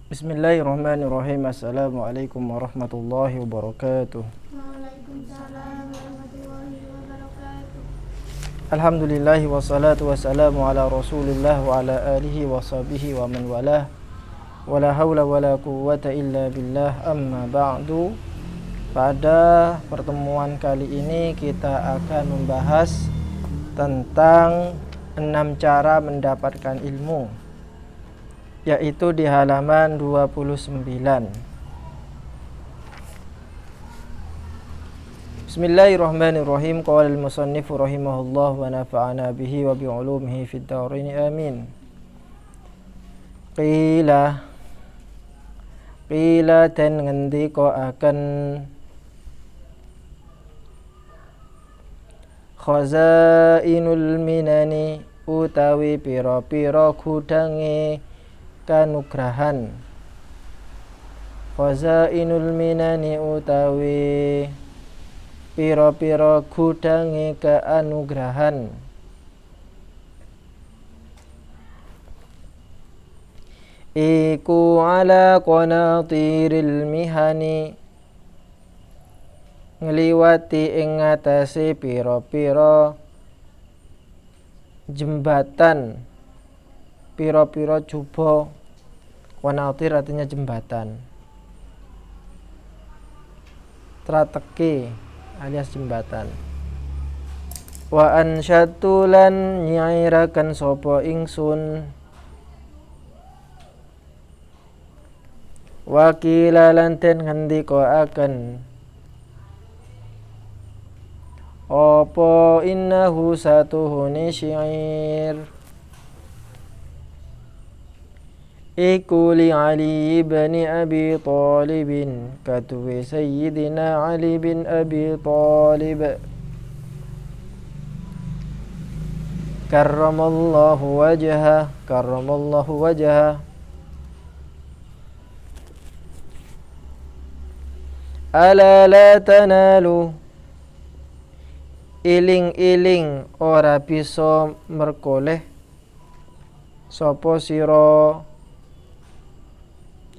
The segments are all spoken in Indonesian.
Bismillahirrahmanirrahim. Assalamualaikum warahmatullahi wabarakatuh. Waalaikumsalam warahmatullahi wabarakatuh. Alhamdulillahi wassalatu wassalamu ala rasulillah wa ala alihi wa sahbihi wa man walah. Wala hawla wala quwwata illa billah, amma ba'du. Pada pertemuan kali ini kita akan membahas tentang 6 cara mendapatkan ilmu, yaitu di halaman 29. Bismillahirrahmanirrahim. Qala al-musannifu rahimahullah wa nafa'ana bihi wa bi'ulumihi fid dharain amin. Qila dan ngendika akan khazainul minani utawi pira-pira gudange kanugrahan. Khazainul minani utawi pira-pira gudange kaanugrahan. Iku ala qanatiril mihani, ngliwati ing ngatasi pira-pira jembatan, pira-pira juba. Qanatir artinya jembatan, strategi alias jembatan. Wa ansyatulan nyairakan sapa ingsun, wakila lanten ngendika akan apa innahu satuhuni syair iku li Ali bin Abi Thalib, katuwe Sayyidina Ali bin Abi Thalib karramallahu wajhah. Ala la tanalu, iling-iling ora bisa merkoleh sapa sira,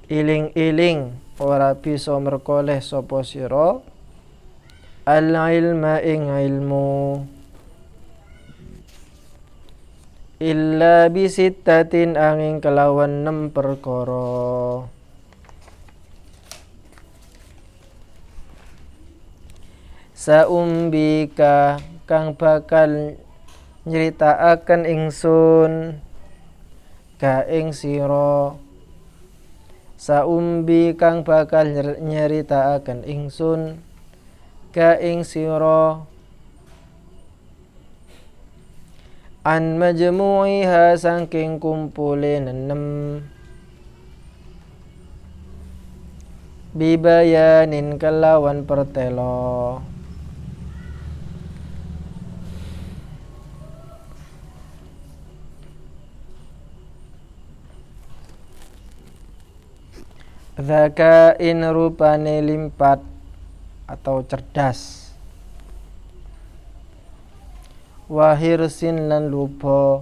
iling-iling ora bisa merkoleh sapa sira al-ilma ing ilmu illa bisittatin angin kelawan 6 perkara. Saumbika kang bakal nyeritaaken ingsun ka ing sira, saumbi kang bakal nyeritaaken ingsun ka ing sira, an majmu'iha saking kumpule 6, bibayanin kelawan pertelo. Dzakain rupane limpat atau cerdas, wahirsin lan lupa,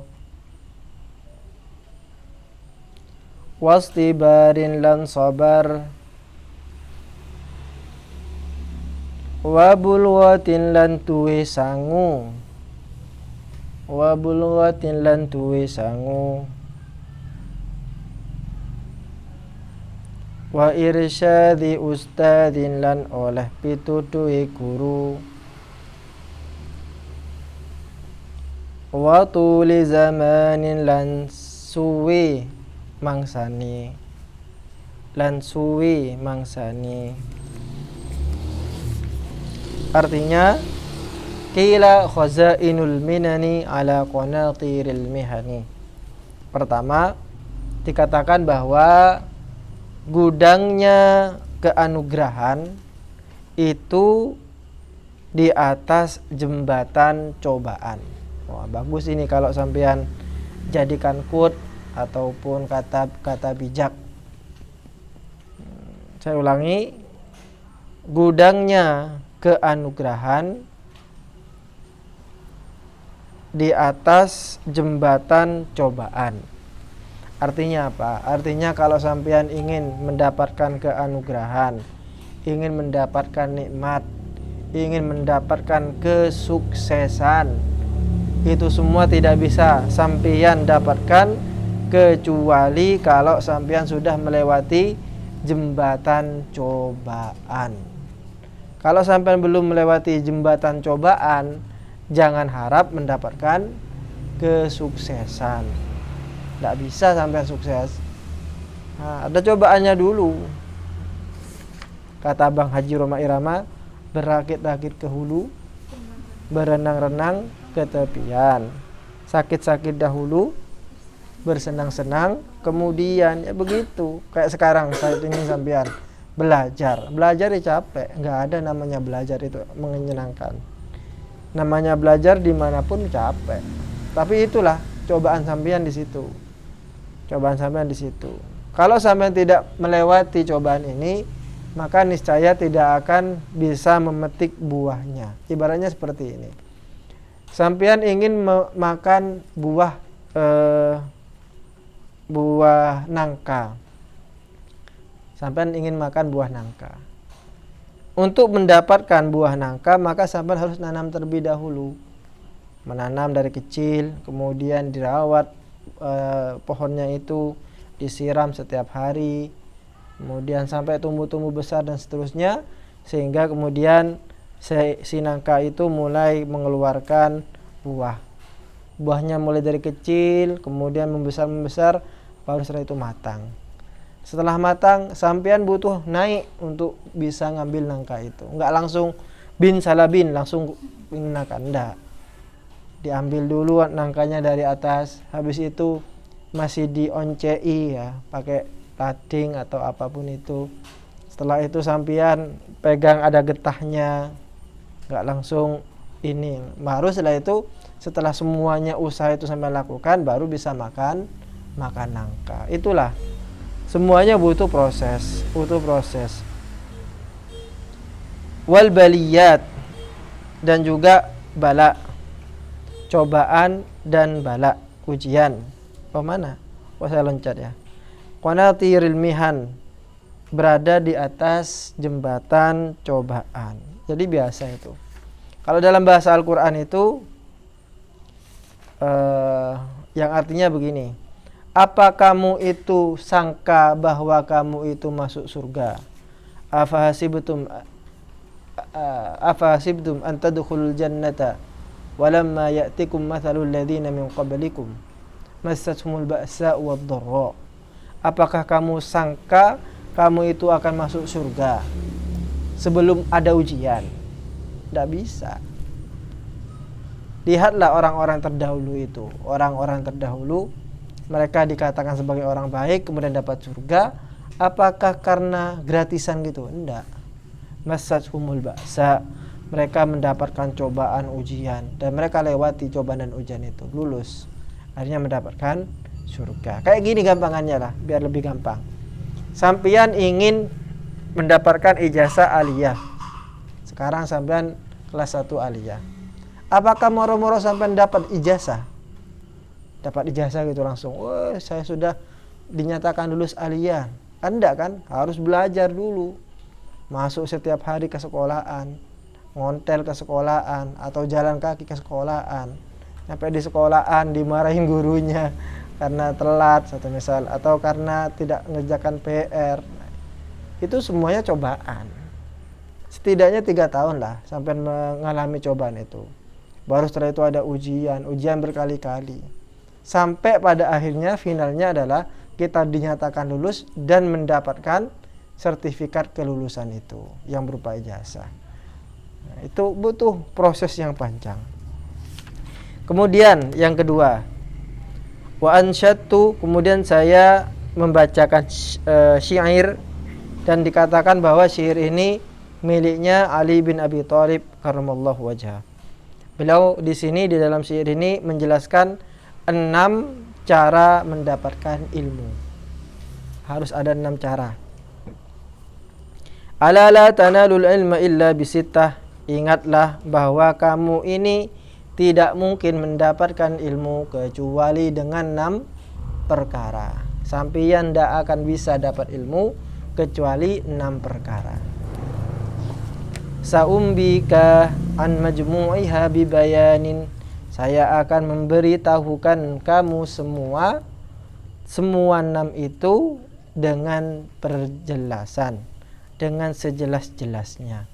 wastibarin lan sabar, wabulwatin lan tuwe sangu, wa irsyadi ustadin lan oleh pituduhi guru, wa tuli zamanin lan suwi mangsani, Artinya qila khazainul minani ala qanatiril mihani. Pertama, dikatakan bahwa gudangnya keanugerahan itu di atas jembatan cobaan. Wah, bagus ini kalau sampean jadikan quote ataupun kata bijak. Saya ulangi, gudangnya keanugerahan di atas jembatan cobaan. Artinya apa? Artinya kalau sampean ingin mendapatkan keanugerahan, ingin mendapatkan nikmat, ingin mendapatkan kesuksesan, itu semua tidak bisa sampean dapatkan kecuali kalau sampean sudah melewati jembatan cobaan. Kalau sampean belum melewati jembatan cobaan, jangan harap mendapatkan kesuksesan. Tidak bisa sampai sukses. Nah, ada cobaannya dulu. Kata Bang Haji Roma Irama, berakit-rakit ke hulu, berenang-renang ke tepian. Sakit-sakit dahulu, bersenang-senang kemudian. Ya begitu. Kayak sekarang saat ini sampean belajar ya capek. Nggak ada namanya belajar itu menyenangkan. Namanya belajar dimanapun capek. Tapi itulah cobaan sampean di situ. Cobaan sampean di situ. Kalau sampean tidak melewati cobaan ini, maka niscaya tidak akan bisa memetik buahnya. Ibaratnya seperti ini. Sampean ingin makan buah nangka. Sampean ingin makan buah nangka. Untuk mendapatkan buah nangka, maka sampean harus nanam terlebih dahulu. Menanam dari kecil, kemudian dirawat pohonnya itu, disiram setiap hari, kemudian sampai tumbuh besar dan seterusnya, sehingga kemudian si nangka itu mulai mengeluarkan buah. Buahnya mulai dari kecil, kemudian membesar, baru setelah itu matang. Setelah matang, sampean butuh naik untuk bisa ngambil nangka itu. Enggak langsung bin salabin, langsung gunakan, enggak. Diambil dulu nangkanya dari atas, habis itu masih dioncei ya, pakai lading atau apapun itu. Setelah itu sampean pegang ada getahnya, nggak langsung ini. Baru setelah itu, setelah semuanya usaha itu sampai lakukan, baru bisa makan nangka. Itulah, semuanya butuh proses. Wal baliyat, dan juga bala, cobaan dan bala, ujian. Mana? Saya loncat ya. Qanatiril mihan, berada di atas jembatan cobaan. Jadi biasa itu. Kalau dalam bahasa Al-Quran itu yang artinya begini. Apa kamu itu sangka bahwa kamu itu masuk surga? Afahasibtum an tadkhulul jannata walamma ya'tikum mathalul ladzina min qablikum massathumul ba'sa wad-dharra. Apakah kamu sangka kamu itu akan masuk surga sebelum ada ujian? Tidak bisa. Lihatlah orang-orang terdahulu itu. Orang-orang terdahulu, mereka dikatakan sebagai orang baik, kemudian dapat surga. Apakah karena gratisan gitu? Tidak. Massathumul ba'sa, mereka mendapatkan cobaan, ujian, dan mereka lewati cobaan dan ujian itu, lulus, akhirnya mendapatkan surga. Kayak gini gampangannya lah, biar lebih gampang. Sampean ingin mendapatkan ijazah aliyah. Sekarang sampean kelas 1 aliyah. Apakah moro-moro sampean dapat ijazah? Dapat ijazah gitu langsung, wah saya sudah dinyatakan lulus aliyah. Anda kan harus belajar dulu. Masuk setiap hari ke sekolahan, ngontel ke sekolahan, atau jalan kaki ke sekolahan. Sampai di sekolahan dimarahin gurunya karena telat satu misal, atau karena tidak mengerjakan PR. Itu semuanya cobaan. Setidaknya 3 tahun lah sampai mengalami cobaan itu. Baru setelah itu ada ujian berkali-kali. Sampai pada akhirnya finalnya adalah kita dinyatakan lulus dan mendapatkan sertifikat kelulusan itu yang berupa ijazah. Nah, itu butuh proses yang panjang. Kemudian yang kedua, wa ansyatu, kemudian saya membacakan syair, dan dikatakan bahwa syair ini miliknya Ali bin Abi Thalib karramallahu wajhah. Beliau di sini di dalam syair ini menjelaskan 6 cara mendapatkan ilmu. Harus ada 6 cara. Ala la tanalul ilma illa bisittah. Ingatlah bahwa kamu ini tidak mungkin mendapatkan ilmu kecuali dengan 6 perkara. Sampeyan ndak akan bisa dapat ilmu kecuali 6 perkara. Saumbika an majmu'iha bibayanin. Saya akan memberitahukan kamu semua 6 itu dengan perjelasan, dengan sejelas-jelasnya.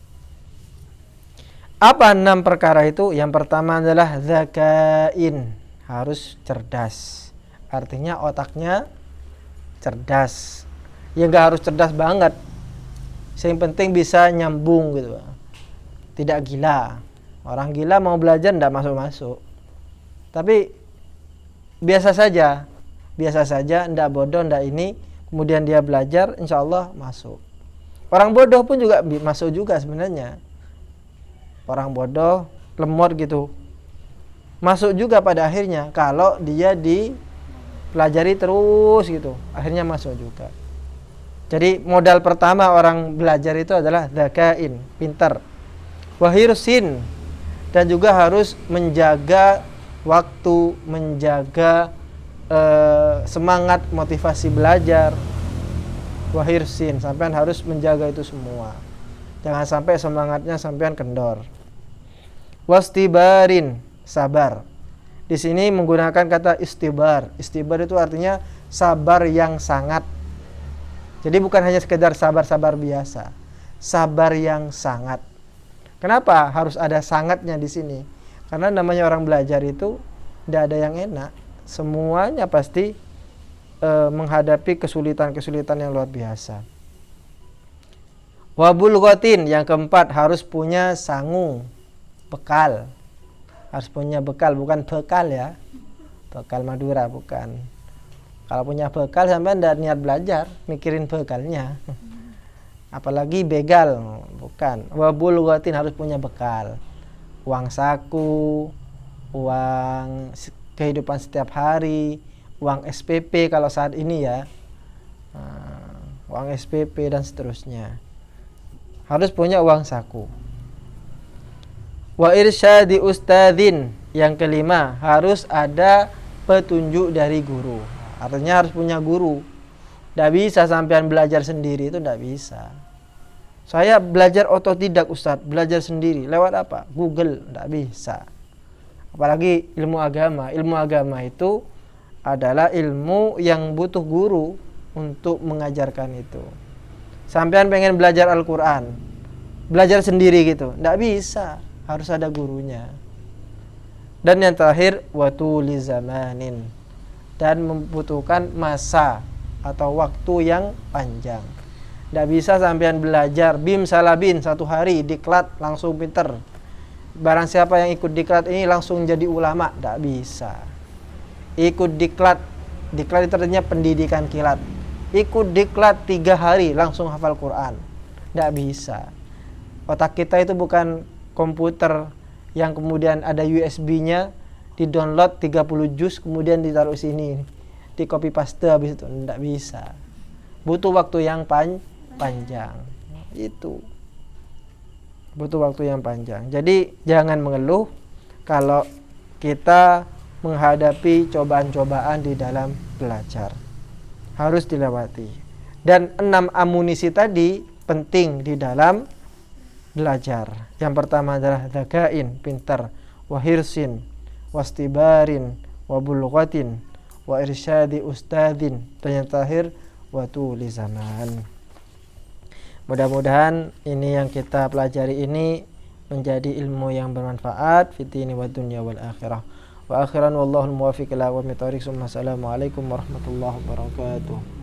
Apa 6 perkara itu? Yang pertama adalah zakain, harus cerdas. Artinya otaknya cerdas. Ya enggak harus cerdas banget. Yang penting bisa nyambung gitu. Tidak gila. Orang gila mau belajar enggak masuk-masuk. Tapi biasa saja, enggak bodoh, enggak ini, kemudian dia belajar, insya Allah masuk. Orang bodoh pun juga masuk juga sebenarnya. Orang bodoh, lemot gitu, masuk juga pada akhirnya kalau dia dipelajari terus gitu, akhirnya masuk juga. Jadi modal pertama orang belajar itu adalah dzakain, pintar. Wahirsin, dan juga harus menjaga waktu, menjaga semangat, motivasi belajar. Wahirsin, sampean harus menjaga itu semua. Jangan sampai semangatnya sampean kendor. Wastibarin, sabar. Di sini menggunakan kata istibar. Istibar itu artinya sabar yang sangat. Jadi bukan hanya sekedar sabar-sabar biasa, sabar yang sangat. Kenapa harus ada sangatnya di sini? Karena namanya orang belajar itu tidak ada yang enak. Semuanya pasti menghadapi kesulitan-kesulitan yang luar biasa. Wabulghatin, yang keempat harus punya sangu, bekal. Harus punya bekal, bukan bekal ya. Bekal Madura bukan. Kalau punya bekal sampai tidak niat belajar, mikirin bekalnya. Apalagi begal, bukan. Wabulghatin, harus punya bekal. Uang saku, uang kehidupan setiap hari, uang SPP kalau saat ini ya. Uang SPP dan seterusnya. Harus punya uang saku. Wa irsyadi ustadzin, yang kelima harus ada petunjuk dari guru. Artinya harus punya guru. Tidak bisa sampean belajar sendiri, itu tidak bisa. Saya belajar otodidak Ustadz, belajar sendiri. Lewat apa? Google, tidak bisa. Apalagi ilmu agama. Ilmu agama itu adalah ilmu yang butuh guru untuk mengajarkan itu. Sampean pengen belajar Al-Quran, belajar sendiri gitu, tidak bisa. Harus ada gurunya. Dan yang terakhir, watuli zamanin, dan membutuhkan masa atau waktu yang panjang. Tidak bisa sampean belajar bim salabin 1 hari diklat langsung pinter. Barang siapa yang ikut diklat ini langsung jadi ulama, tidak bisa. Ikut diklat itu artinya pendidikan kilat. Ikut diklat 3 hari langsung hafal Quran, tidak bisa. Otak kita itu bukan komputer yang kemudian ada USB-nya, di-download 30 juz kemudian ditaruh sini, di copy paste habis itu, tidak bisa. Butuh waktu yang panjang. Itu butuh waktu yang panjang. Jadi jangan mengeluh kalau kita menghadapi cobaan-cobaan di dalam belajar. Harus dilewati. Dan 6 amunisi tadi penting di dalam belajar. Yang pertama adalah dzakain, pintar, wahirsin, wastibarin, wabulghatin, wa irsyadi ustadzin, dan yang terakhir watuli zaman. Mudah-mudahan ini yang kita pelajari ini menjadi ilmu yang bermanfaat fid dini wad dunya wal akhirah. Wa akhiran wallahu muwaffiq ila aqwamit thoriq. Assalamualaikum warahmatullahi wabarakatuh.